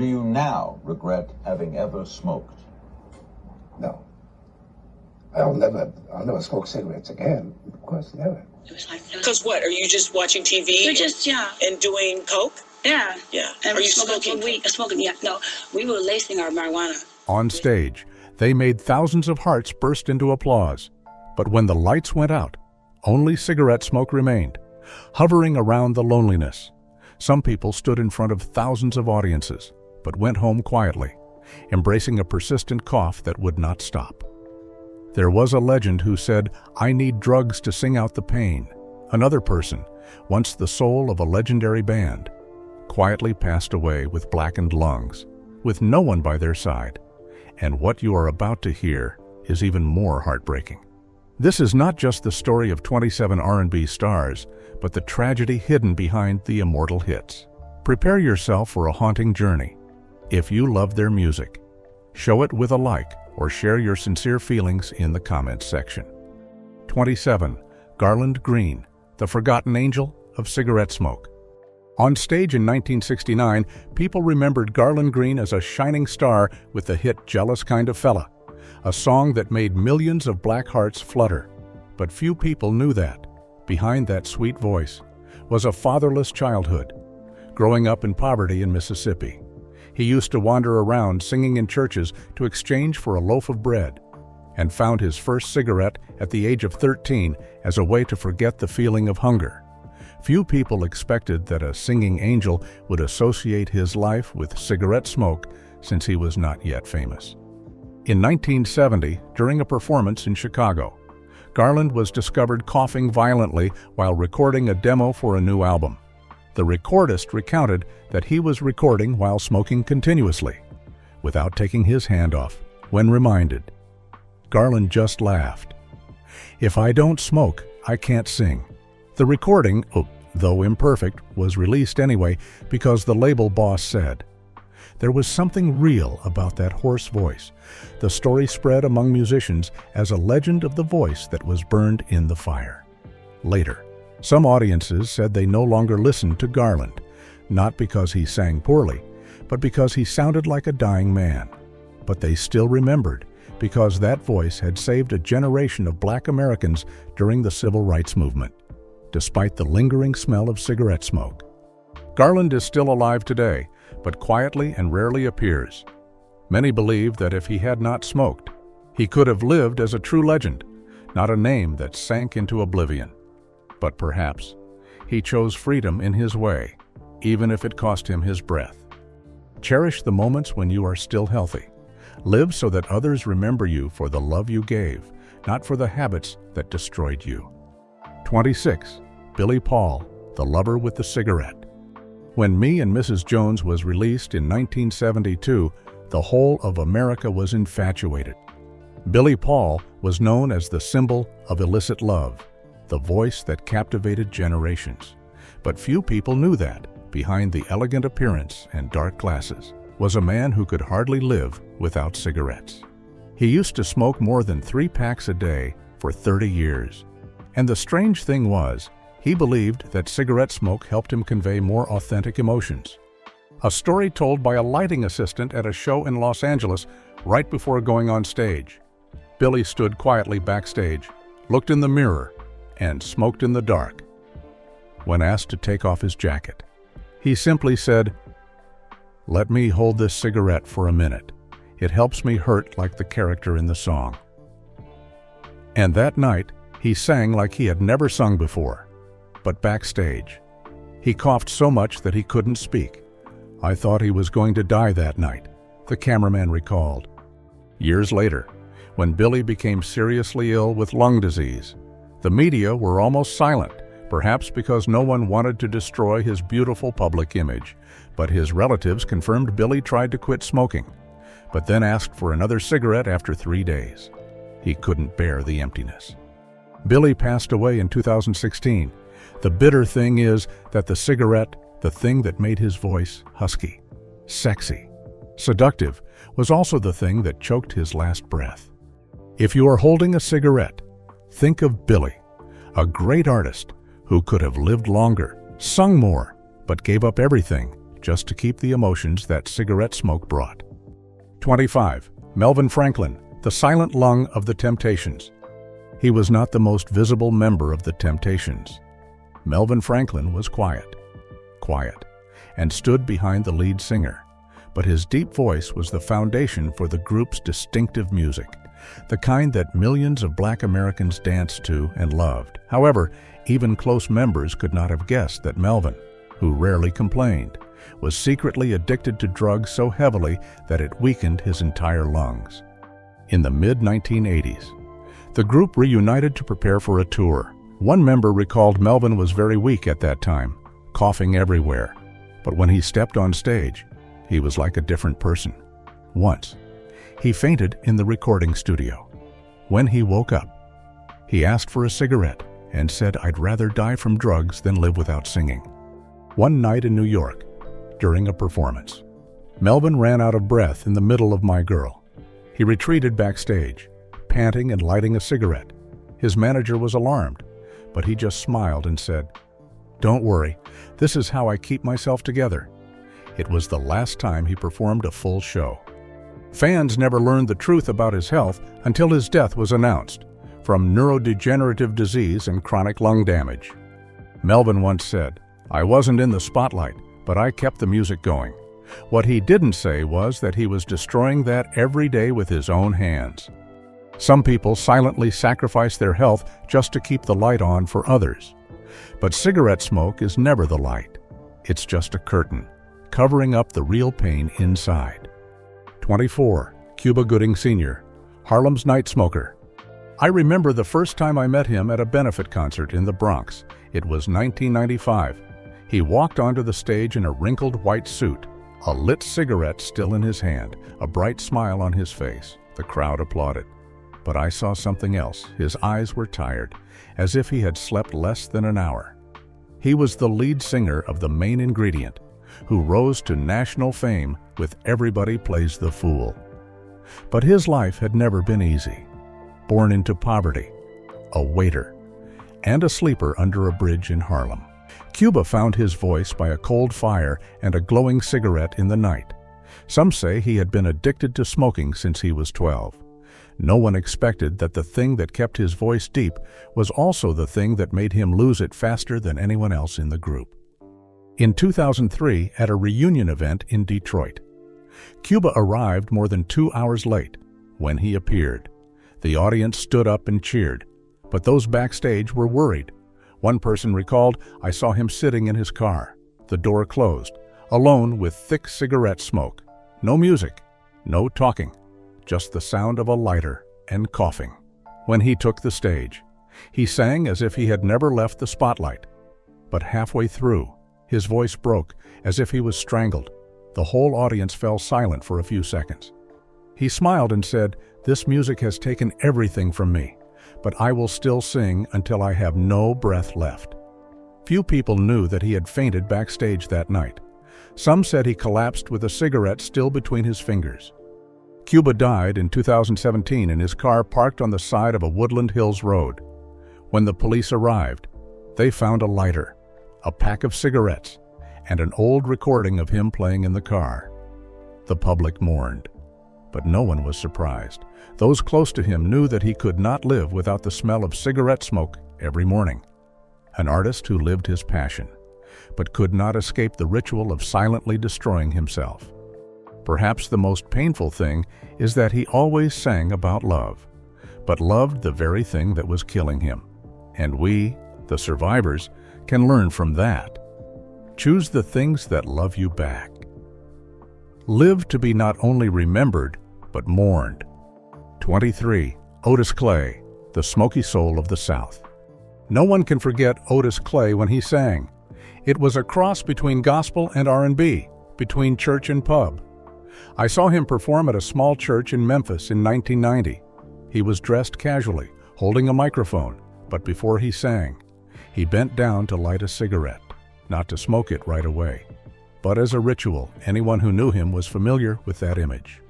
Do you now regret having ever smoked? No. I'll never smoke cigarettes again. Of course, never. Because what? Are you just watching TV? We're just, yeah. And doing coke? Yeah. Yeah. And are you smoking? Smoking, yeah. No, we were lacing our marijuana. On stage, they made thousands of hearts burst into applause. But when the lights went out, only cigarette smoke remained, hovering around the loneliness. Some people stood in front of thousands of audiences, but went home quietly, embracing a persistent cough that would not stop. There was a legend who said, "I need drugs to sing out the pain." Another person, once the soul of a legendary band, quietly passed away with blackened lungs, with no one by their side. And what you are about to hear is even more heartbreaking. This is not just the story of 27 R&B stars, but the tragedy hidden behind the immortal hits. Prepare yourself for a haunting journey. If you love their music, show it with a like or share your sincere feelings in the comments section. 27. Garland Green, the forgotten angel of cigarette smoke. On stage in 1969, people remembered Garland Green as a shining star with the hit Jealous Kind of Fella, a song that made millions of black hearts flutter. But few people knew that, behind that sweet voice, was a fatherless childhood. Growing up in poverty in Mississippi, he used to wander around singing in churches to exchange for a loaf of bread, and found his first cigarette at the age of 13 as a way to forget the feeling of hunger. Few people expected that a singing angel would associate his life with cigarette smoke, since he was not yet famous. In 1970, during a performance in Chicago, Garland was discovered coughing violently while recording a demo for a new album. The recordist recounted that he was recording while smoking continuously, without taking his hand off. When reminded, Garland just laughed. "If I don't smoke, I can't sing." The recording, though imperfect, was released anyway because the label boss said. There was something real about that hoarse voice. The story spread among musicians as a legend of the voice that was burned in the fire. Later, some audiences said they no longer listened to Garland, not because he sang poorly, but because he sounded like a dying man. But they still remembered, because that voice had saved a generation of Black Americans during the Civil Rights Movement, despite the lingering smell of cigarette smoke. Garland is still alive today, but quietly and rarely appears. Many believe that if he had not smoked, he could have lived as a true legend, not a name that sank into oblivion. But perhaps he chose freedom in his way, even if it cost him his breath. Cherish the moments when you are still healthy. Live so that others remember you for the love you gave, not for the habits that destroyed you. 26. Billy Paul, the lover with the cigarette. When Me and Mrs. Jones was released in 1972, the whole of America was infatuated. Billy Paul was known as the symbol of illicit love, the voice that captivated generations. But few people knew that, behind the elegant appearance and dark glasses, was a man who could hardly live without cigarettes. He used to smoke more than 3 packs a day for 30 years. And the strange thing was, he believed that cigarette smoke helped him convey more authentic emotions. A story told by a lighting assistant at a show in Los Angeles right before going on stage. Billy stood quietly backstage, looked in the mirror, and smoked in the dark. When asked to take off his jacket, he simply said, "Let me hold this cigarette for a minute. It helps me hurt like the character in the song." And that night, he sang like he had never sung before. But backstage, he coughed so much that he couldn't speak. "I thought he was going to die that night," the cameraman recalled. Years later, when Billy became seriously ill with lung disease, the media were almost silent, perhaps because no one wanted to destroy his beautiful public image. But his relatives confirmed Billy tried to quit smoking, but then asked for another cigarette after 3 days. He couldn't bear the emptiness. Billy passed away in 2016. The bitter thing is that the cigarette, the thing that made his voice husky, sexy, seductive, was also the thing that choked his last breath. If you are holding a cigarette, think of Billy, a great artist who could have lived longer, sung more, but gave up everything just to keep the emotions that cigarette smoke brought. 25. Melvin Franklin, the silent lung of the Temptations. He was not the most visible member of the Temptations. Melvin Franklin was quiet, and stood behind the lead singer. But his deep voice was the foundation for the group's distinctive music, the kind that millions of Black Americans danced to and loved. However, even close members could not have guessed that Melvin, who rarely complained, was secretly addicted to drugs so heavily that it weakened his entire lungs. In the mid-1980s, the group reunited to prepare for a tour. One member recalled Melvin was very weak at that time, coughing everywhere. But when he stepped on stage, he was like a different person. Once, he fainted in the recording studio. When he woke up, he asked for a cigarette and said, "I'd rather die from drugs than live without singing." One night in New York, during a performance, Melvin ran out of breath in the middle of My Girl. He retreated backstage, panting and lighting a cigarette. His manager was alarmed, but he just smiled and said, "Don't worry, this is how I keep myself together." It was the last time he performed a full show. Fans never learned the truth about his health until his death was announced, from neurodegenerative disease and chronic lung damage. Melvin once said, "I wasn't in the spotlight, but I kept the music going." What he didn't say was that he was destroying that every day with his own hands. Some people silently sacrifice their health just to keep the light on for others. But cigarette smoke is never the light. It's just a curtain, covering up the real pain inside. 24. Cuba Gooding Senior, Harlem's night smoker. I remember the first time I met him at a benefit concert in the Bronx. It was 1995. He walked onto the stage in a wrinkled white suit, a lit cigarette still in his hand, a bright smile on his face. The crowd applauded. But I saw something else. His eyes were tired, as if he had slept less than an hour. He was the lead singer of The Main Ingredient, who rose to national fame with Everybody Plays the Fool. But his life had never been easy. Born into poverty, a waiter, and a sleeper under a bridge in Harlem, Cuba found his voice by a cold fire and a glowing cigarette in the night. Some say he had been addicted to smoking since he was 12. No one expected that the thing that kept his voice deep was also the thing that made him lose it faster than anyone else in the group. In 2003, at a reunion event in Detroit, Cuba arrived more than 2 hours late. When he appeared, the audience stood up and cheered, but those backstage were worried. One person recalled, "I saw him sitting in his car, the door closed, alone with thick cigarette smoke. No music, no talking, just the sound of a lighter and coughing." When he took the stage, he sang as if he had never left the spotlight. But halfway through, his voice broke as if he was strangled. The whole audience fell silent for a few seconds. He smiled and said, "This music has taken everything from me, but I will still sing until I have no breath left." Few people knew that he had fainted backstage that night. Some said he collapsed with a cigarette still between his fingers. Cuba died in 2017 in his car parked on the side of a Woodland Hills road. When the police arrived, they found a lighter, a pack of cigarettes, and an old recording of him playing in the car. The public mourned, but no one was surprised. Those close to him knew that he could not live without the smell of cigarette smoke every morning. An artist who lived his passion, but could not escape the ritual of silently destroying himself. Perhaps the most painful thing is that he always sang about love, but loved the very thing that was killing him. And we, the survivors, can learn from that. Choose the things that love you back. Live to be not only remembered, but mourned. 23. Otis Clay, the smoky soul of the South. No one can forget Otis Clay when he sang. It was a cross between gospel and R&B, between church and pub. I saw him perform at a small church in Memphis in 1990. He was dressed casually, holding a microphone, but before he sang, he bent down to light a cigarette, not to smoke it right away. But as a ritual, anyone who knew him was familiar with that image.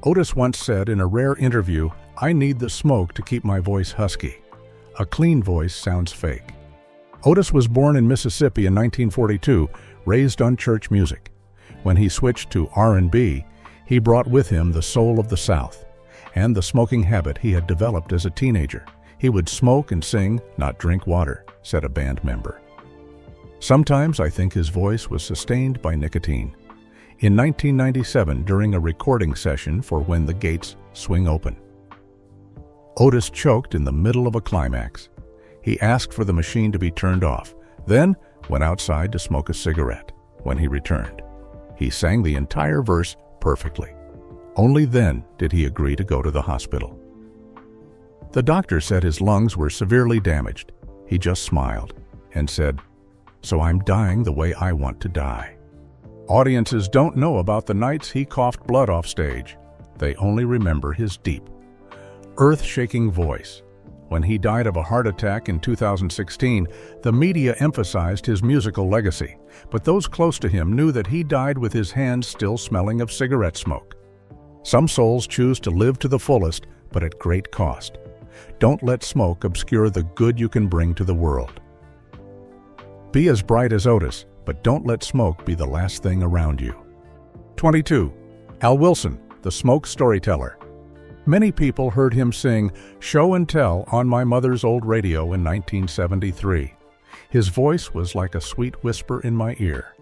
Otis once said in a rare interview, "I need the smoke to keep my voice husky. A clean voice sounds fake." Otis was born in Mississippi in 1942, raised on church music. When he switched to R&B, he brought with him the soul of the South and the smoking habit he had developed as a teenager. He would smoke and sing, not drink water, said a band member. Sometimes I think his voice was sustained by nicotine. In 1997, during a recording session for When the Gates Swing Open, Otis choked in the middle of a climax. He asked for the machine to be turned off, then went outside to smoke a cigarette. When he returned, he sang the entire verse perfectly. Only then did he agree to go to the hospital. The doctor said his lungs were severely damaged. He just smiled and said, "So I'm dying the way I want to die." Audiences don't know about the nights he coughed blood off stage. They only remember his deep, earth-shaking voice. When he died of a heart attack in 2016, the media emphasized his musical legacy, but those close to him knew that he died with his hands still smelling of cigarette smoke. Some souls choose to live to the fullest, but at great cost. Don't let smoke obscure the good you can bring to the world. Be as bright as Otis, but don't let smoke be the last thing around you. 22. Al Wilson, the smoke storyteller. Many people heard him sing Show and Tell on my mother's old radio in 1973. His voice was like a sweet whisper in my ear.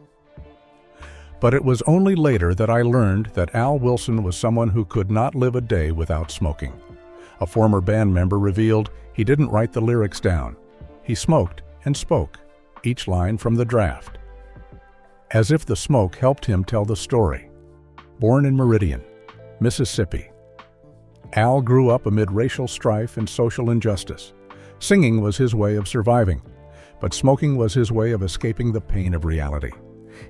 But it was only later that I learned that Al Wilson was someone who could not live a day without smoking. A former band member revealed he didn't write the lyrics down. He smoked and spoke, each line from the draft, as if the smoke helped him tell the story. Born in Meridian, Mississippi, Al grew up amid racial strife and social injustice. Singing was his way of surviving, but smoking was his way of escaping the pain of reality.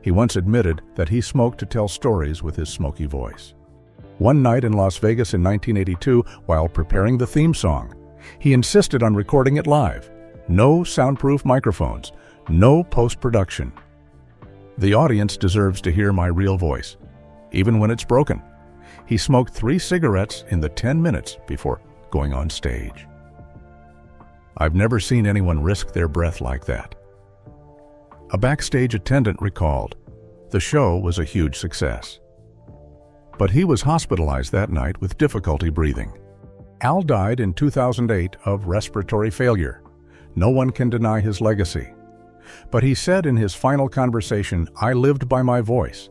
He once admitted that he smoked to tell stories with his smoky voice. One night in Las Vegas in 1982, while preparing the theme song, he insisted on recording it live. No soundproof microphones, no post-production. The audience deserves to hear my real voice, even when it's broken. He smoked 3 cigarettes in the 10 minutes before going on stage. I've never seen anyone risk their breath like that. A backstage attendant recalled, the show was a huge success. But he was hospitalized that night with difficulty breathing. Al died in 2008 of respiratory failure. No one can deny his legacy. But he said in his final conversation, I lived by my voice,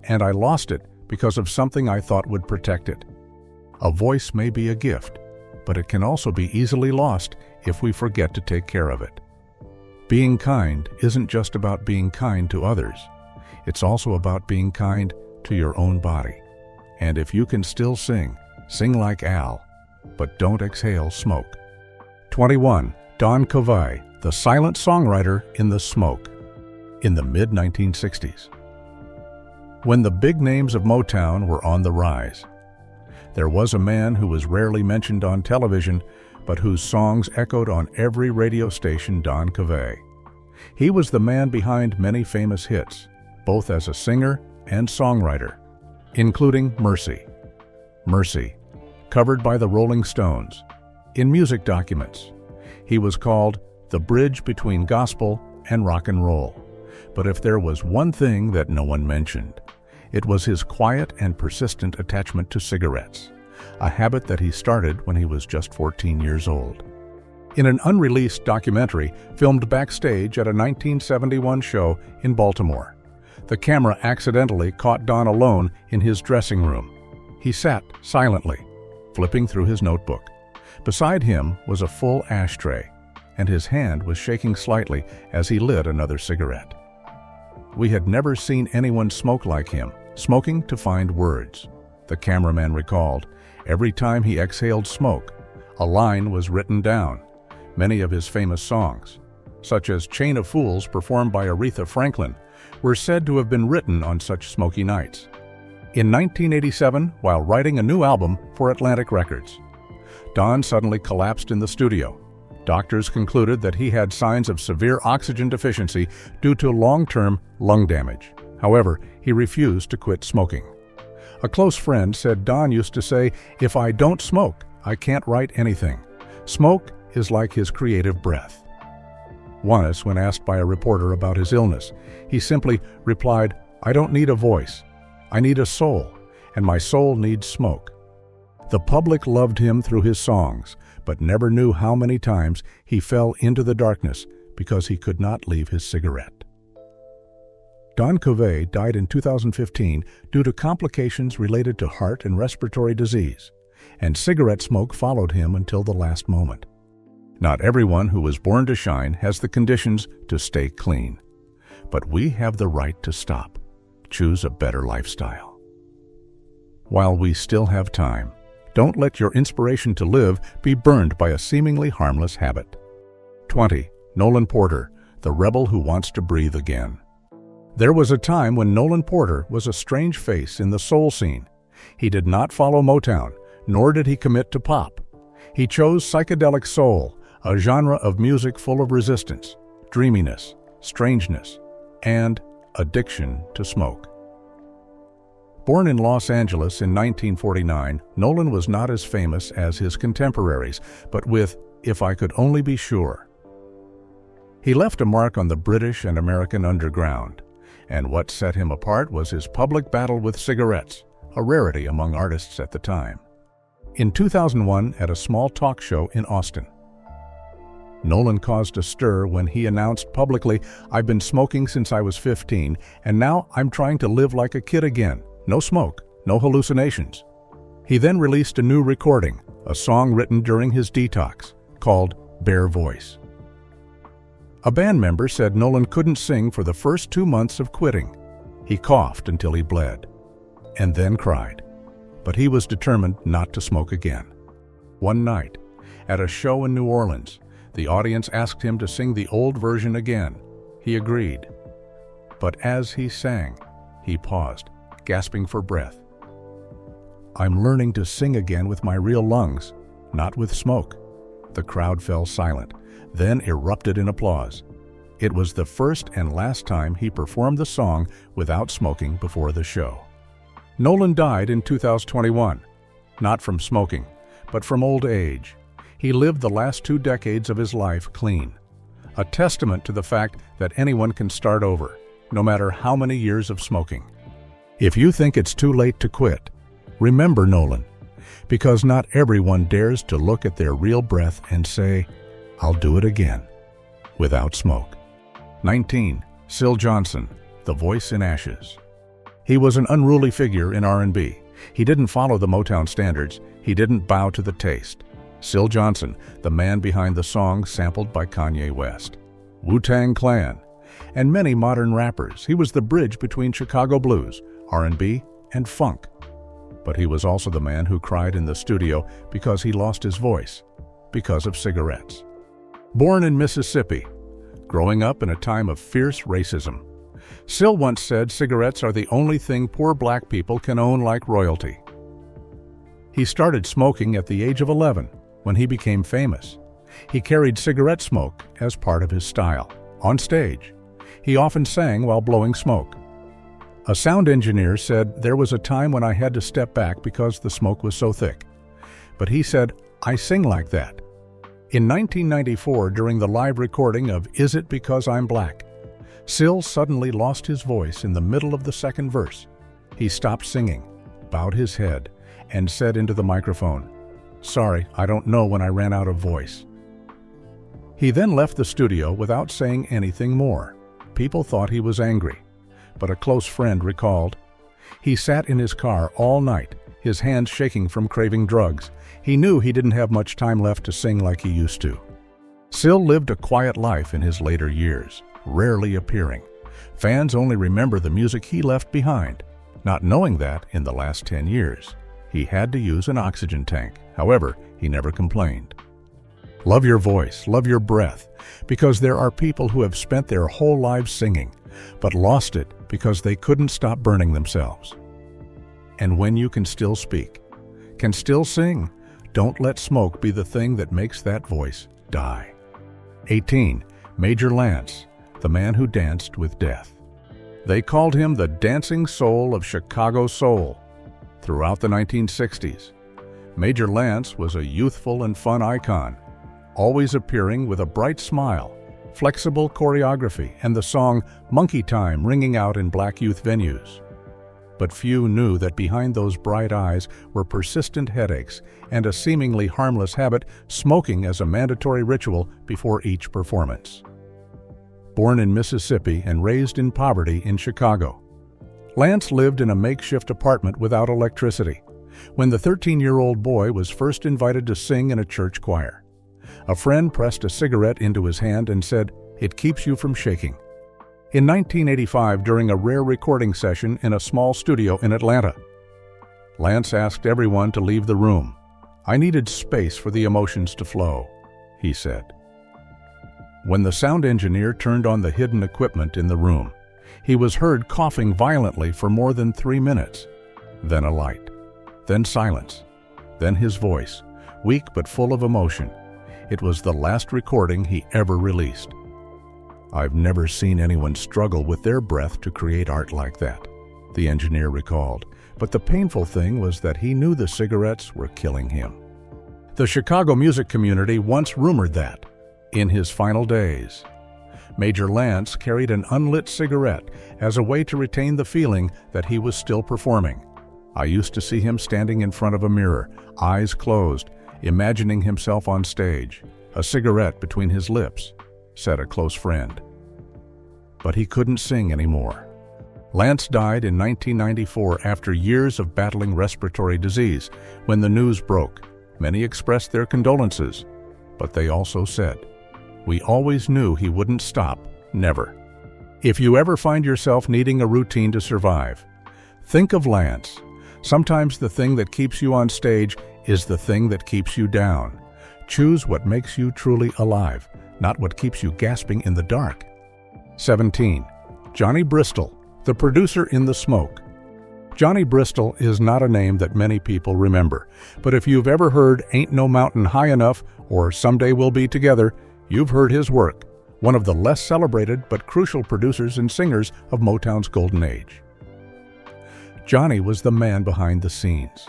and I lost it because of something I thought would protect it. A voice may be a gift, but it can also be easily lost if we forget to take care of it. Being kind isn't just about being kind to others. It's also about being kind to your own body. And if you can still sing, sing like Al, but don't exhale smoke. 21. Don Kavi, the silent songwriter in the smoke. In the mid-1960s, when the big names of Motown were on the rise, there was a man who was rarely mentioned on television, but whose songs echoed on every radio station, Don Kavi. He was the man behind many famous hits, both as a singer and songwriter, including Mercy. Mercy, covered by the Rolling Stones. In music documents, he was called the bridge between gospel and rock and roll. But if there was one thing that no one mentioned, it was his quiet and persistent attachment to cigarettes, a habit that he started when he was just 14 years old. In an unreleased documentary filmed backstage at a 1971 show in Baltimore, the camera accidentally caught Don alone in his dressing room. He sat silently, flipping through his notebook. Beside him was a full ashtray, and his hand was shaking slightly as he lit another cigarette. We had never seen anyone smoke like him, smoking to find words. The cameraman recalled, every time he exhaled smoke, a line was written down. Many of his famous songs, such as Chain of Fools performed by Artha Franklin, were said to have been written on such smoky nights. In 1987, while writing a new album for Atlantic Records, Don suddenly collapsed in the studio. Doctors concluded that he had signs of severe oxygen deficiency due to long-term lung damage. However, he refused to quit smoking. A close friend said Don used to say, "If I don't smoke, I can't write anything. Smoke is like his creative breath." Once, when asked by a reporter about his illness, he simply replied, "I don't need a voice. I need a soul, and my soul needs smoke." The public loved him through his songs, but never knew how many times he fell into the darkness because he could not leave his cigarette. Don Kavi died in 2015 due to complications related to heart and respiratory disease, and cigarette smoke followed him until the last moment. Not everyone who was born to shine has the conditions to stay clean, but we have the right to stop, choose a better lifestyle. While we still have time, don't let your inspiration to live be burned by a seemingly harmless habit. 20. Nolan Porter, the rebel who wants to breathe again. There was a time when Nolan Porter was a strange face in the soul scene. He did not follow Motown, nor did he commit to pop. He chose psychedelic soul, a genre of music full of resistance, dreaminess, strangeness, and addiction to smoke. Born in Los Angeles in 1949, Nolan was not as famous as his contemporaries, but with "If I Could Only Be Sure." He left a mark on the British and American underground, and what set him apart was his public battle with cigarettes, a rarity among artists at the time. In 2001, at a small talk show in Austin, Nolan caused a stir when he announced publicly, "I've been smoking since I was 15, and now I'm trying to live like a kid again. No smoke, no hallucinations." He then released a new recording, a song written during his detox, called "Bare Voice." A band member said Nolan couldn't sing for the first 2 months of quitting. He coughed until he bled, and then cried. But he was determined not to smoke again. One night, at a show in New Orleans, the audience asked him to sing the old version again. He agreed. But as he sang, he paused, gasping for breath. "I'm learning to sing again with my real lungs, not with smoke." The crowd fell silent, then erupted in applause. It was the first and last time he performed the song without smoking before the show. Nolan died in 2021, not from smoking, but from old age. He lived the last 2 decades of his life clean, a testament to the fact that anyone can start over, no matter how many years of smoking. If you think it's too late to quit, remember Nolan, because not everyone dares to look at their real breath and say, "I'll do it again," without smoke. 19. Sil Johnson, the voice in ashes. He was an unruly figure in R&B. He didn't follow the Motown standards. He didn't bow to the taste. Sil Johnson, the man behind the songs sampled by Kanye West, Wu-Tang Clan, and many modern rappers. He was the bridge between Chicago blues, R&B, and funk. But he was also the man who cried in the studio because he lost his voice, because of cigarettes. Born in Mississippi, growing up in a time of fierce racism, Sil once said cigarettes are the only thing poor black people can own like royalty. He started smoking at the age of 11 when he became famous. He carried cigarette smoke as part of his style. On stage, he often sang while blowing smoke. A sound engineer said, "There was a time when I had to step back because the smoke was so thick." But he said, "I sing like that." In 1994, during the live recording of "Is It Because I'm Black?", Sil suddenly lost his voice in the middle of the second verse. He stopped singing, bowed his head, and said into the microphone, "Sorry, I don't know when I ran out of voice." He then left the studio without saying anything more. People thought he was angry, but a close friend recalled, "He sat in his car all night, his hands shaking from craving drugs. He knew he didn't have much time left to sing like he used to." Sil lived a quiet life in his later years, rarely appearing. Fans only remember the music he left behind, not knowing that, in the last 10 years, he had to use an oxygen tank. However, he never complained. Love your voice, love your breath, because there are people who have spent their whole lives singing, but lost it because they couldn't stop burning themselves. And when you can still speak, can still sing, don't let smoke be the thing that makes that voice die. 18. Major Lance, the man who danced with death. They called him the dancing soul of Chicago soul. Throughout the 1960s, Major Lance was a youthful and fun icon, always appearing with a bright smile, flexible choreography, and the song Monkey Time ringing out in black youth venues. But few knew that behind those bright eyes were persistent headaches and a seemingly harmless habit, smoking as a mandatory ritual before each performance. Born in Mississippi and raised in poverty in Chicago, Lance lived in a makeshift apartment without electricity when the 13-year-old boy was first invited to sing in a church choir. A friend pressed a cigarette into his hand and said, "It keeps you from shaking." In 1985, during a rare recording session in a small studio in Atlanta, Lance asked everyone to leave the room. "I needed space for the emotions to flow," he said. When the sound engineer turned on the hidden equipment in the room, he was heard coughing violently for more than 3 minutes. Then a light, then silence, then his voice, weak but full of emotion. It was the last recording he ever released. "I've never seen anyone struggle with their breath to create art like that," the engineer recalled. But the painful thing was that he knew the cigarettes were killing him. The Chicago music community once rumored that, in his final days, Major Lance carried an unlit cigarette as a way to retain the feeling that he was still performing. "I used to see him standing in front of a mirror, eyes closed, imagining himself on stage, a cigarette between his lips," said a close friend. But he couldn't sing anymore. Lance died in 1994 after years of battling respiratory disease. When the news broke, many expressed their condolences, but they also said, "We always knew he wouldn't stop, never." If you ever find yourself needing a routine to survive, think of Lance. Sometimes the thing that keeps you on stage is the thing that keeps you down. Choose what makes you truly alive, not what keeps you gasping in the dark. 17. Johnny Bristol, the producer in The Smoke. Johnny Bristol is not a name that many people remember, but if you've ever heard "Ain't No Mountain High Enough" or "Someday We'll Be Together," you've heard his work, one of the less celebrated but crucial producers and singers of Motown's golden age. Johnny was the man behind the scenes,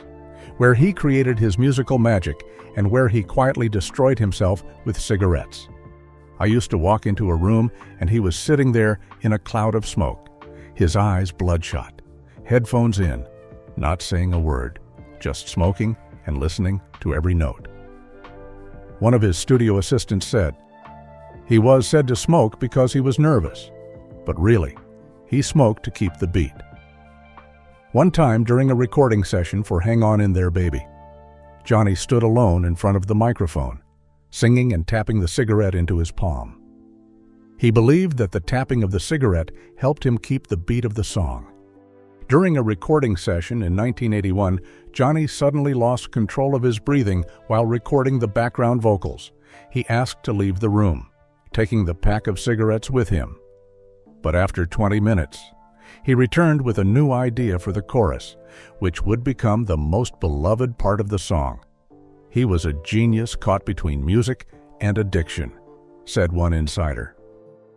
where he created his musical magic and where he quietly destroyed himself with cigarettes. I used to walk into a room and he was sitting there in a cloud of smoke, his eyes bloodshot, headphones in, not saying a word, just smoking and listening to every note. One of his studio assistants said, "He was said to smoke because he was nervous, but really, he smoked to keep the beat." One time during a recording session for Hang On In There Baby, Johnny stood alone in front of the microphone, singing and tapping the cigarette into his palm. He believed that the tapping of the cigarette helped him keep the beat of the song. During a recording session in 1981, Johnny suddenly lost control of his breathing while recording the background vocals. He asked to leave the room, taking the pack of cigarettes with him. But after 20 minutes, he returned with a new idea for the chorus, which would become the most beloved part of the song. He was a genius caught between music and addiction, said one insider.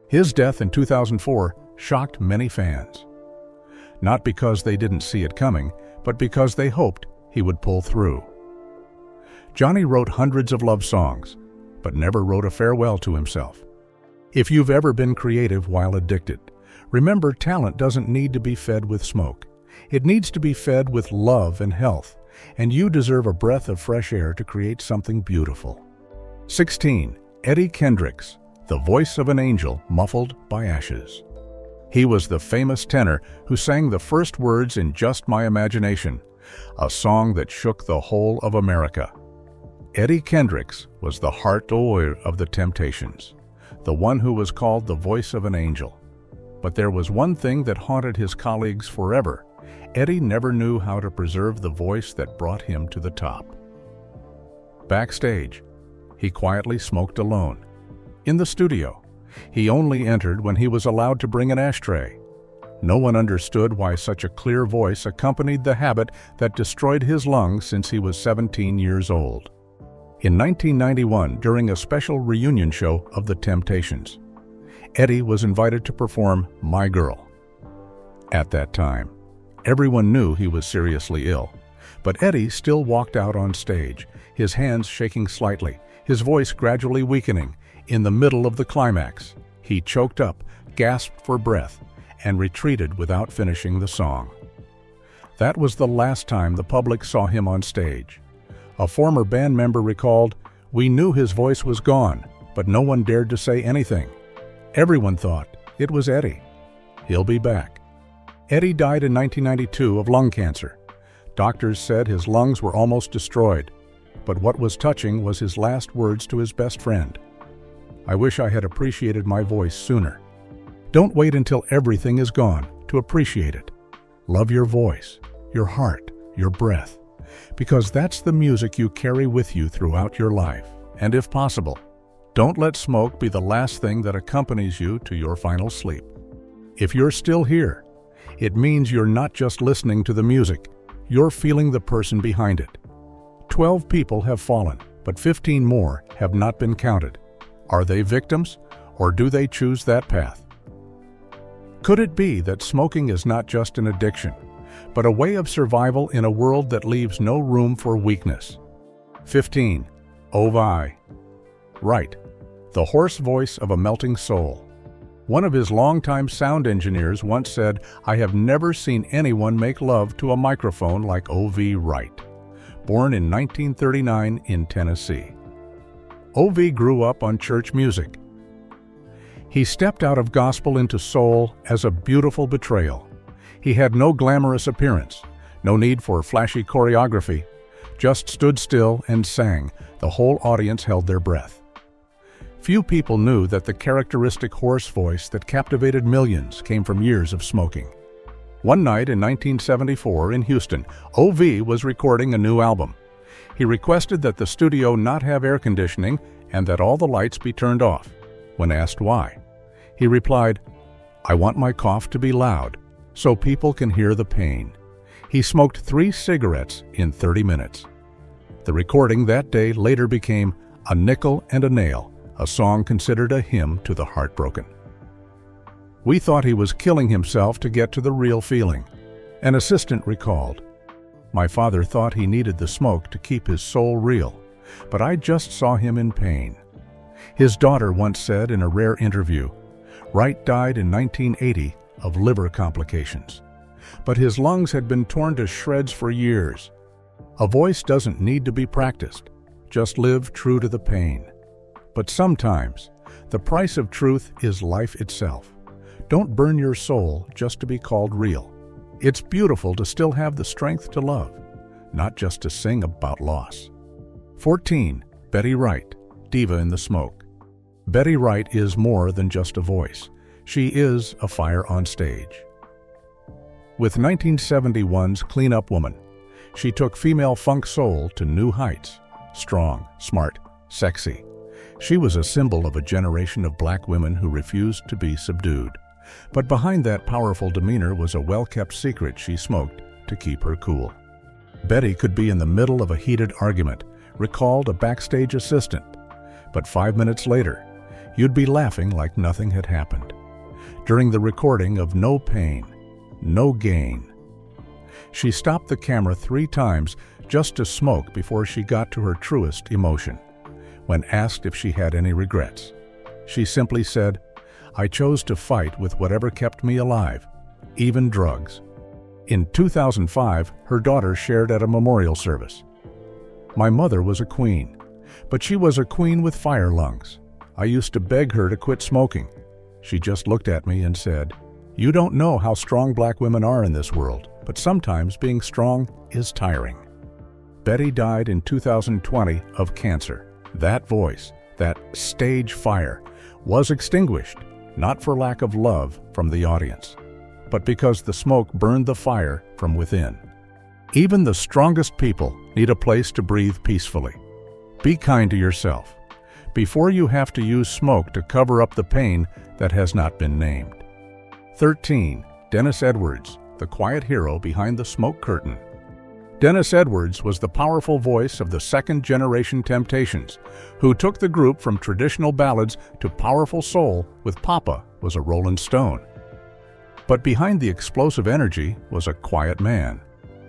His death in 2004 shocked many fans. Not because they didn't see it coming, but because they hoped he would pull through. Johnny wrote hundreds of love songs, but never wrote a farewell to himself. If you've ever been creative while addicted, remember talent doesn't need to be fed with smoke. It needs to be fed with love and health, and you deserve a breath of fresh air to create something beautiful. 16. Eddie Kendricks, the voice of an angel muffled by ashes. He was the famous tenor who sang the first words in Just My Imagination, a song that shook the whole of America. Eddie Kendricks was the heart d'oeuvre of the Temptations, the one who was called the voice of an angel. But there was one thing that haunted his colleagues forever. Eddie never knew how to preserve the voice that brought him to the top. Backstage, he quietly smoked alone. In the studio, he only entered when he was allowed to bring an ashtray. No one understood why such a clear voice accompanied the habit that destroyed his lungs since he was 17 years old. In 1991, during a special reunion show of the Temptations, Eddie was invited to perform My Girl. At that time, everyone knew he was seriously ill, but Eddie still walked out on stage, his hands shaking slightly, his voice gradually weakening, In the middle of the climax, he choked up, gasped for breath, and retreated without finishing the song. That was the last time the public saw him on stage. A former band member recalled, "We knew his voice was gone, but no one dared to say anything. Everyone thought it was Eddie. He'll be back." Eddie died in 1992 of lung cancer. Doctors said his lungs were almost destroyed, but what was touching was his last words to his best friend. "I wish I had appreciated my voice sooner." Don't wait until everything is gone to appreciate it. Love your voice, your heart, your breath, because that's the music you carry with you throughout your life. And if possible, don't let smoke be the last thing that accompanies you to your final sleep. If you're still here, it means you're not just listening to the music, you're feeling the person behind it. 12 people have fallen, but 15 more have not been counted. Are they victims, or do they choose that path? Could it be that smoking is not just an addiction, but a way of survival in a world that leaves no room for weakness? 15. Ovi Wright, the hoarse voice of a melting soul. One of his longtime sound engineers once said, "I have never seen anyone make love to a microphone like Ovi Wright." Born in 1939 in Tennessee. Ovi grew up on church music. He stepped out of gospel into soul as a beautiful betrayal. He had no glamorous appearance, no need for flashy choreography, just stood still and sang. The whole audience held their breath. Few people knew that the characteristic hoarse voice that captivated millions came from years of smoking. One night in 1974 in Houston, Ovi was recording a new album. He requested that the studio not have air conditioning and that all the lights be turned off. When asked why, he replied, "I want my cough to be loud, so people can hear the pain." He smoked 3 cigarettes in 30 minutes. The recording that day later became "A Nickel and a Nail," a song considered a hymn to the heartbroken. "We thought he was killing himself to get to the real feeling," an assistant recalled. "My father thought he needed the smoke to keep his soul real, but I just saw him in pain." His daughter once said in a rare interview, Wright died in 1980 of liver complications, but his lungs had been torn to shreds for years. A voice doesn't need to be practiced, just live true to the pain. But sometimes, the price of truth is life itself. Don't burn your soul just to be called real. It's beautiful to still have the strength to love, not just to sing about loss. 14. Betty Wright, Diva in the Smoke. Betty Wright is more than just a voice. She is a fire on stage. With 1971's Clean Up Woman, she took female funk soul to new heights. Strong, smart, sexy. She was a symbol of a generation of black women who refused to be subdued. But behind that powerful demeanor was a well-kept secret she smoked to keep her cool. Betty could be in the middle of a heated argument, recalled a backstage assistant, but 5 minutes later, you'd be laughing like nothing had happened. During the recording of No Pain, No Gain, she stopped the camera 3 times just to smoke before she got to her truest emotion. When asked if she had any regrets, she simply said, "I chose to fight with whatever kept me alive, even drugs." In 2005, her daughter shared at a memorial service. "My mother was a queen, but she was a queen with fire lungs. I used to beg her to quit smoking. She just looked at me and said, 'You don't know how strong black women are in this world, but sometimes being strong is tiring.'" Betty died in 2020 of cancer. That voice, that stage fire, was extinguished, not for lack of love from the audience, but because the smoke burned the fire from within. Even the strongest people need a place to breathe peacefully. Be kind to yourself before you have to use smoke to cover up the pain that has not been named. 13. Dennis Edwards, the quiet hero behind the smoke curtain. Dennis Edwards was the powerful voice of the second-generation Temptations, who took the group from traditional ballads to powerful soul with Papa Was a Rollin' Stone. But behind the explosive energy was a quiet man,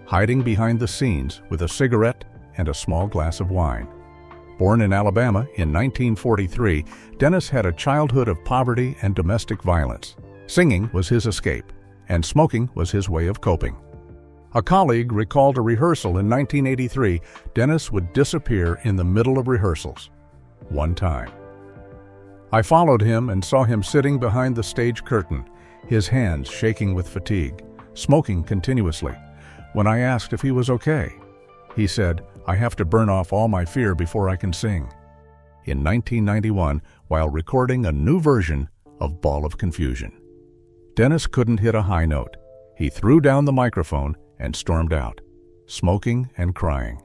hiding behind the scenes with a cigarette and a small glass of wine. Born in Alabama in 1943, Dennis had a childhood of poverty and domestic violence. Singing was his escape, and smoking was his way of coping. A colleague recalled a rehearsal in 1983. Dennis would disappear in the middle of rehearsals. One time. I followed him and saw him sitting behind the stage curtain, his hands shaking with fatigue, smoking continuously. When I asked if he was okay, he said, "I have to burn off all my fear before I can sing." In 1991, while recording a new version of Ball of Confusion. Dennis couldn't hit a high note. He threw down the microphone and stormed out, smoking and crying.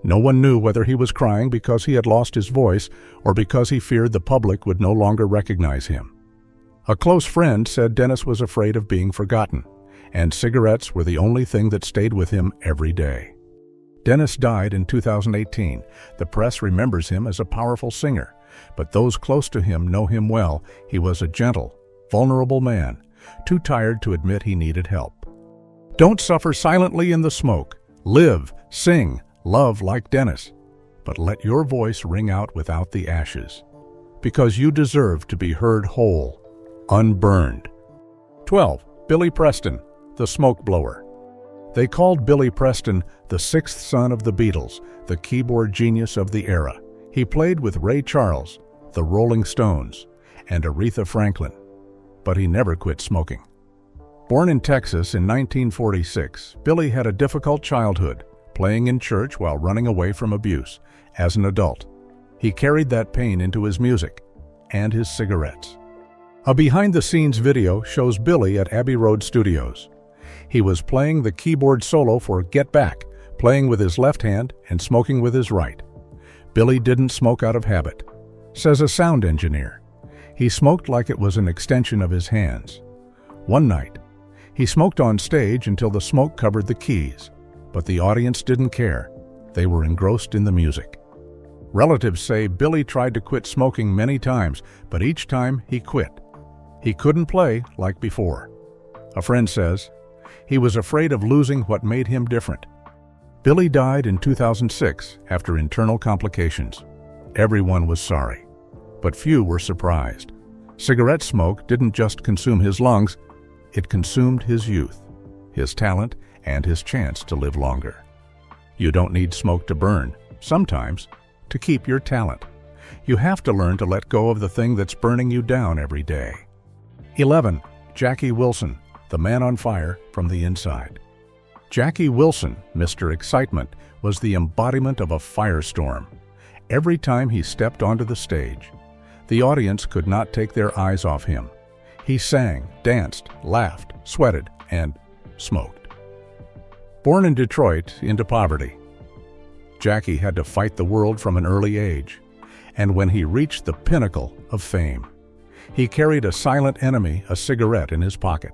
No one knew whether he was crying because he had lost his voice or because he feared the public would no longer recognize him. A close friend said Dennis was afraid of being forgotten, and cigarettes were the only thing that stayed with him every day. Dennis died in 2018. The press remembers him as a powerful singer, but those close to him know him well. He was a gentle, vulnerable man, too tired to admit he needed help. Don't suffer silently in the smoke. Live, sing, love like Dennis, but let your voice ring out without the ashes, because you deserve to be heard whole, unburned. 12. Billy Preston, the smoke blower. They called Billy Preston the sixth son of the Beatles, the keyboard genius of the era. He played with Ray Charles, the Rolling Stones, and Artha Franklin, but he never quit smoking. Born in Texas in 1946, Billy had a difficult childhood, playing in church while running away from abuse. As an adult, he carried that pain into his music and his cigarettes. A behind-the-scenes video shows Billy at Abbey Road Studios. He was playing the keyboard solo for Get Back, playing with his left hand and smoking with his right. Billy didn't smoke out of habit, says a sound engineer. He smoked like it was an extension of his hands. One night, he smoked on stage until the smoke covered the keys, but the audience didn't care. They were engrossed in the music. Relatives say Billy tried to quit smoking many times, but each time he quit. He couldn't play like before. A friend says, he was afraid of losing what made him different. Billy died in 2006 after internal complications. Everyone was sorry, but few were surprised. Cigarette smoke didn't just consume his lungs, it consumed his youth, his talent, and his chance to live longer. You don't need smoke to burn, sometimes, to keep your talent. You have to learn to let go of the thing that's burning you down every day. 11. Jackie Wilson, the man on fire from the inside. Jackie Wilson, Mr. Excitement, was the embodiment of a firestorm. Every time he stepped onto the stage, the audience could not take their eyes off him. He sang, danced, laughed, sweated, and smoked. Born in Detroit into poverty, Jackie had to fight the world from an early age, and when he reached the pinnacle of fame, he carried a silent enemy, a cigarette, in his pocket.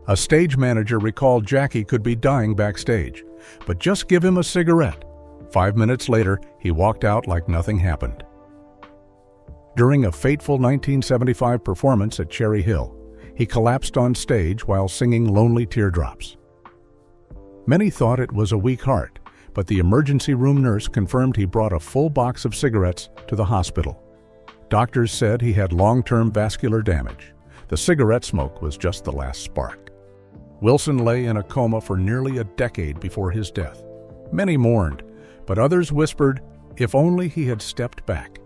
A stage manager recalled Jackie could be dying backstage, but just give him a cigarette. 5 minutes later, he walked out like nothing happened. During a fateful 1975 performance at Cherry Hill, he collapsed on stage while singing Lonely Teardrops. Many thought it was a weak heart, but the emergency room nurse confirmed he brought a full box of cigarettes to the hospital. Doctors said he had long-term vascular damage. The cigarette smoke was just the last spark. Wilson lay in a coma for nearly a decade before his death. Many mourned, but others whispered, if only he had stepped back,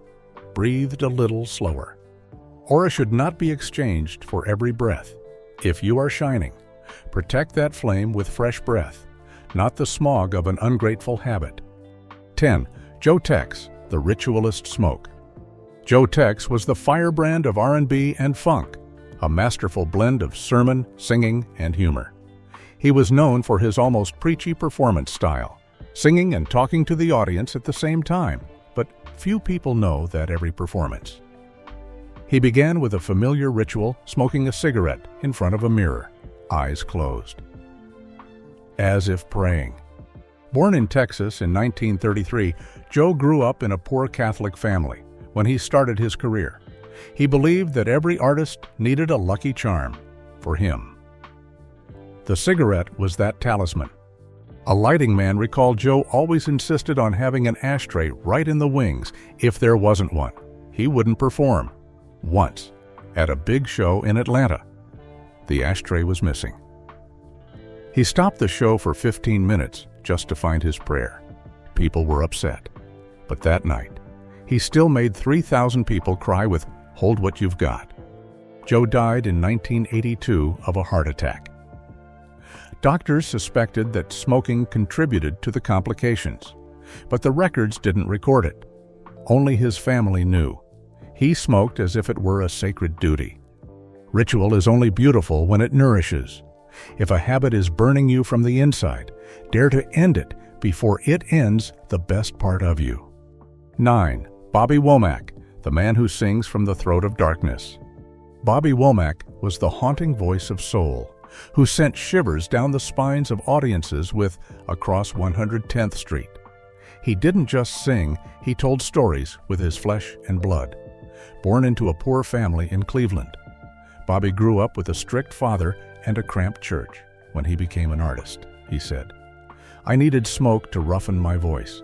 breathed a little slower. Aura should not be exchanged for every breath. If you are shining, protect that flame with fresh breath, not the smog of an ungrateful habit. 10. Joe Tex, the ritualist smoke. Joe Tex was the firebrand of R&B and funk, a masterful blend of sermon, singing, and humor. He was known for his almost preachy performance style, singing and talking to the audience at the same time, but few people know that every performance. He began with a familiar ritual, smoking a cigarette in front of a mirror, eyes closed, as if praying. Born in Texas in 1933, Joe grew up in a poor Catholic family when he started his career. He believed that every artist needed a lucky charm for him. The cigarette was that talisman. A lighting man recalled Joe always insisted on having an ashtray right in the wings. If there wasn't one, he wouldn't perform. Once, at a big show in Atlanta, the ashtray was missing. He stopped the show for 15 minutes just to find his prayer. People were upset. But that night, he still made 3,000 people cry with "Hold What You've Got." Joe died in 1982 of a heart attack. Doctors suspected that smoking contributed to the complications, but the records didn't record it. Only his family knew. He smoked as if it were a sacred duty. Ritual is only beautiful when it nourishes. If a habit is burning you from the inside, dare to end it before it ends the best part of you. 9. Bobby Womack, the man who sings from the throat of darkness. Bobby Womack was the haunting voice of soul, who sent shivers down the spines of audiences with Across 110th Street. He didn't just sing, he told stories with his flesh and blood. Born into a poor family in Cleveland, Bobby grew up with a strict father and a cramped church. When he became an artist, he said, "I needed smoke to roughen my voice."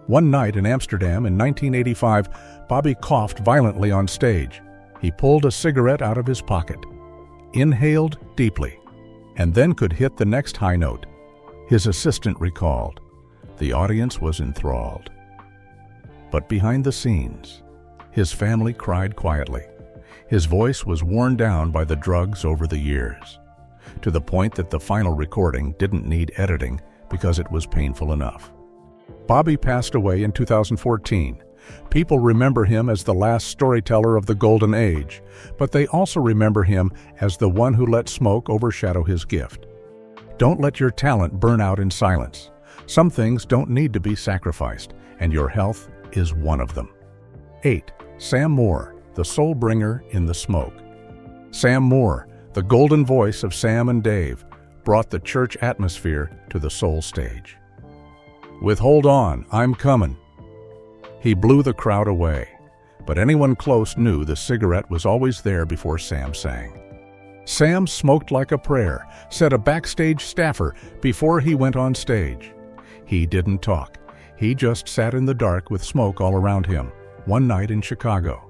One night in Amsterdam in 1985, Bobby coughed violently on stage. He pulled a cigarette out of his pocket, inhaled deeply, and then could hit the next high note. His assistant recalled. The audience was enthralled. But behind the scenes, his family cried quietly. His voice was worn down by the drugs over the years, to the point that the final recording didn't need editing because it was painful enough. Bobby passed away in 2014. People remember him as the last storyteller of the Golden Age, but they also remember him as the one who let smoke overshadow his gift. Don't let your talent burn out in silence. Some things don't need to be sacrificed, and your health is one of them. 8. Sam Moore, the soul bringer in the smoke. Sam Moore, the golden voice of Sam and Dave, brought the church atmosphere to the soul stage. With "Hold On, I'm Comin'," he blew the crowd away, but anyone close knew the cigarette was always there before Sam sang. Sam smoked like a prayer, said a backstage staffer before he went on stage. He didn't talk. He just sat in the dark with smoke all around him. One night in Chicago,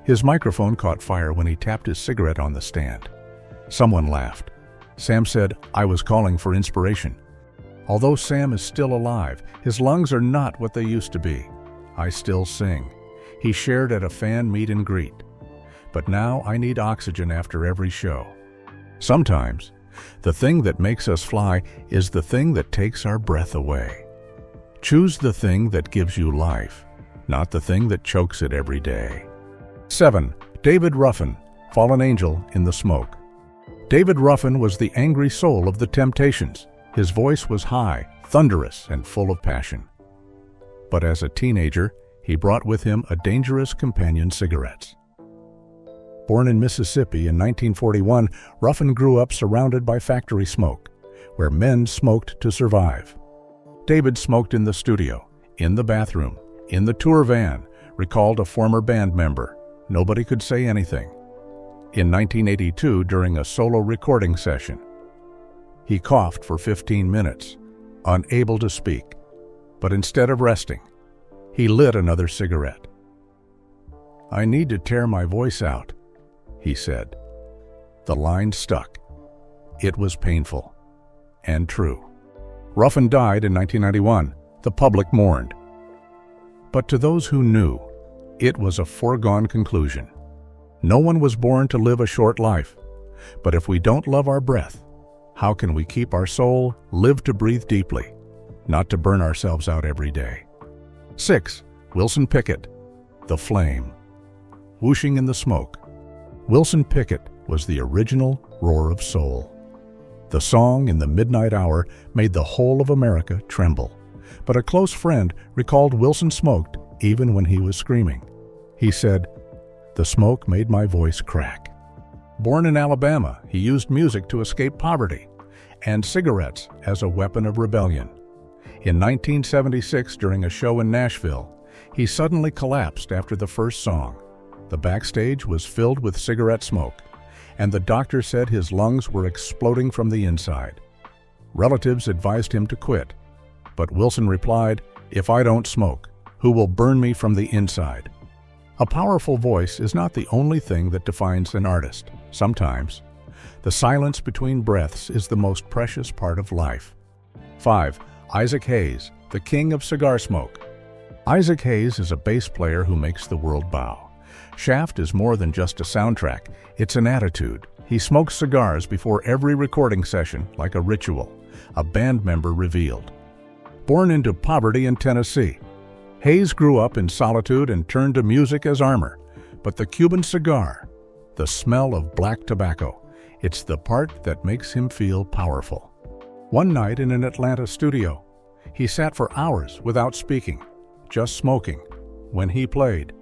his microphone caught fire when he tapped his cigarette on the stand. Someone laughed. Sam said, "I was calling for inspiration." Although Sam is still alive, his lungs are not what they used to be. "I still sing," he shared at a fan meet and greet. "But now I need oxygen after every show." Sometimes, the thing that makes us fly is the thing that takes our breath away. Choose the thing that gives you life, not the thing that chokes it every day. 7. David Ruffen, fallen angel in the smoke. David Ruffen was the angry soul of the Temptations. His voice was high, thunderous, and full of passion. But as a teenager, he brought with him a dangerous companion: cigarettes. Born in Mississippi in 1941, Ruffen grew up surrounded by factory smoke, where men smoked to survive. David smoked in the studio, in the bathroom, in the tour van, recalled a former band member. Nobody could say anything. In 1982, during a solo recording session, he coughed for 15 minutes, unable to speak. But instead of resting, he lit another cigarette. "I need to tear my voice out," he said. The line stuck. It was painful and true. Ruffen died in 1991. The public mourned. But to those who knew, it was a foregone conclusion. No one was born to live a short life. But if we don't love our breath, how can we keep our soul, live to breathe deeply, not to burn ourselves out every day? 6. Wilson Picket, the flame. Whooshing in the smoke. Wilson Picket was the original roar of soul. The song in the midnight hour made the whole of America tremble. But a close friend recalled Wilson smoked even when he was screaming. He said, "The smoke made my voice crack." Born in Alabama, he used music to escape poverty and cigarettes as a weapon of rebellion. In 1976, during a show in Nashville, he suddenly collapsed after the first song. The backstage was filled with cigarette smoke, and the doctor said his lungs were exploding from the inside. Relatives advised him to quit, But Wilson replied, "If I don't smoke, who will burn me from the inside?" A powerful voice is not the only thing that defines an artist. Sometimes, the silence between breaths is the most precious part of life. 5. Isaac Hayes, the king of cigar smoke. Isaac Hayes is a bass player who makes the world bow. Shaft is more than just a soundtrack, it's an attitude. He smokes cigars before every recording session like a ritual, a band member revealed. Born into poverty in Tennessee, Hayes grew up in solitude and turned to music as armor. But the Cuban cigar, the smell of black tobacco, it's the part that makes him feel powerful. One night in an Atlanta studio, he sat for hours without speaking, just smoking, when he played.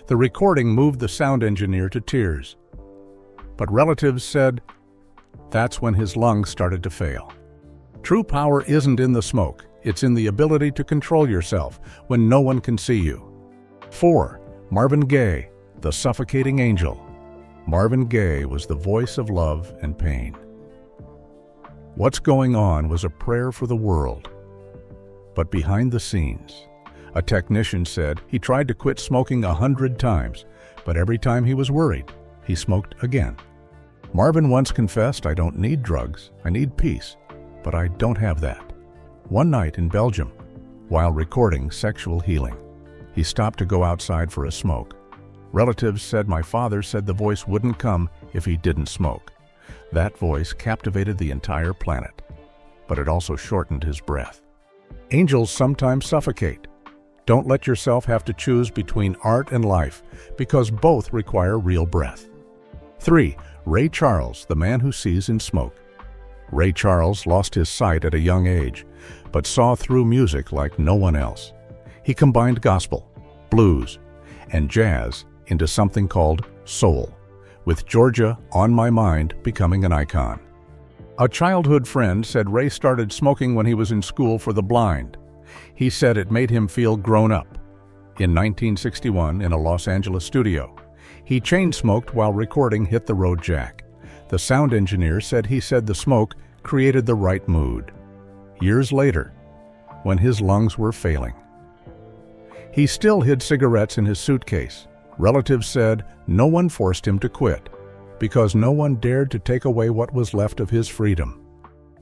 The recording moved the sound engineer to tears. But relatives said that's when his lungs started to fail. True power isn't in the smoke, it's in the ability to control yourself when no one can see you. 4. Marvin Gay, the suffocating angel. Marvin Gay was the voice of love and pain. What's Going On was a prayer for the world. But behind the scenes, a technician said he tried to quit smoking 100 times, but every time he was worried, he smoked again. Marvin once confessed, "I don't need drugs, I need peace, but I don't have that." One night in Belgium, while recording Sexual Healing, he stopped to go outside for a smoke. Relatives said, "My father said the voice wouldn't come if he didn't smoke." That voice captivated the entire planet, but it also shortened his breath. Angels sometimes suffocate. Don't let yourself have to choose between art and life, because both require real breath. 3. Ray Charles, the man who sees in smoke. Ray Charles lost his sight at a young age, but saw through music like no one else. He combined gospel, blues, and jazz into something called soul, with Georgia on My Mind becoming an icon. A childhood friend said Ray started smoking when he was in school for the blind. He said it made him feel grown up. In 1961, in a Los Angeles studio, he chain-smoked while recording Hit the Road Jack. The sound engineer said he said the smoke created the right mood. Years later, when his lungs were failing, he still hid cigarettes in his suitcase. Relatives said no one forced him to quit, because no one dared to take away what was left of his freedom.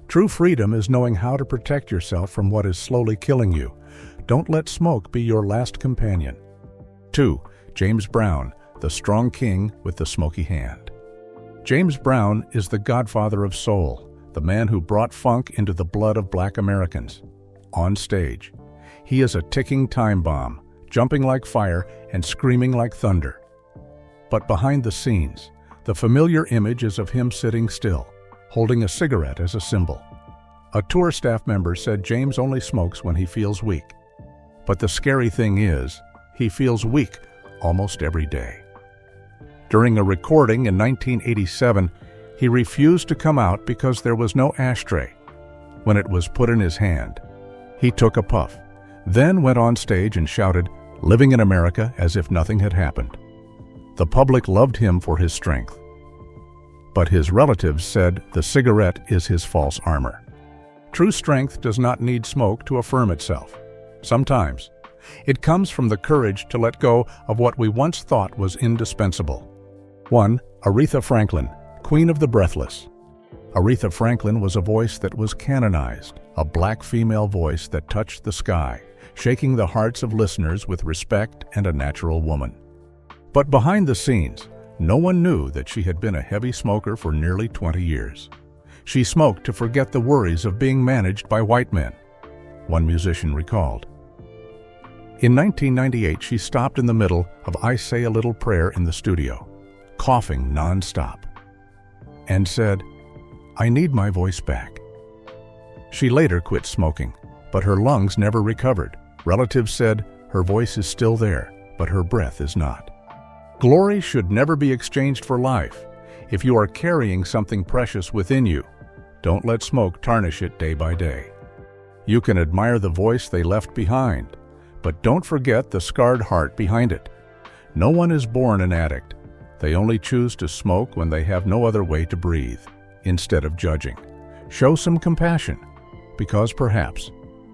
True freedom is knowing how to protect yourself from what is slowly killing you. Don't let smoke be your last companion. 2. James Brown, the strong king with the smoky hand. James Brown is the godfather of soul, the man who brought funk into the blood of Black Americans. On stage, he is a ticking time bomb, jumping like fire and screaming like thunder. But behind the scenes, the familiar image is of him sitting still, holding a cigarette as a symbol. A tour staff member said James only smokes when he feels weak. But the scary thing is, he feels weak almost every day. During a recording in 1987, he refused to come out because there was no ashtray. When it was put in his hand, he took a puff, then went on stage and shouted, "Living in America," as if nothing had happened. The public loved him for his strength. But his relatives said the cigarette is his false armor. True strength does not need smoke to affirm itself. Sometimes, it comes from the courage to let go of what we once thought was indispensable. 1. Artha Franklin, Queen of the Breathless. Artha Franklin was a voice that was canonized, a black female voice that touched the sky, shaking the hearts of listeners with respect and a natural woman. But behind the scenes, no one knew that she had been a heavy smoker for nearly 20 years. She smoked to forget the worries of being managed by white men, one musician recalled. In 1998, she stopped in the middle of I Say a Little Prayer in the studio, coughing non-stop, and said, "I need my voice back." She later quit smoking, but her lungs never recovered. Relatives said her voice is still there, but her breath is not. Glory should never be exchanged for life. If you are carrying something precious within you, don't let smoke tarnish it day by day. You can admire the voice they left behind, but don't forget the scarred heart behind it. No one is born an addict. They only choose to smoke when they have no other way to breathe. Instead of judging, show some compassion, because perhaps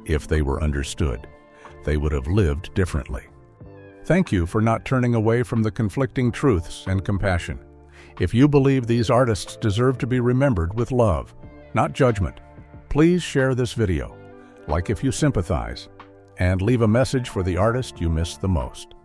if they were understood, they would have lived differently. Thank you for not turning away from the conflicting truths and compassion. If you believe these artists deserve to be remembered with love, not judgment, please share this video, like if you sympathize, and leave a message for the artist you miss the most.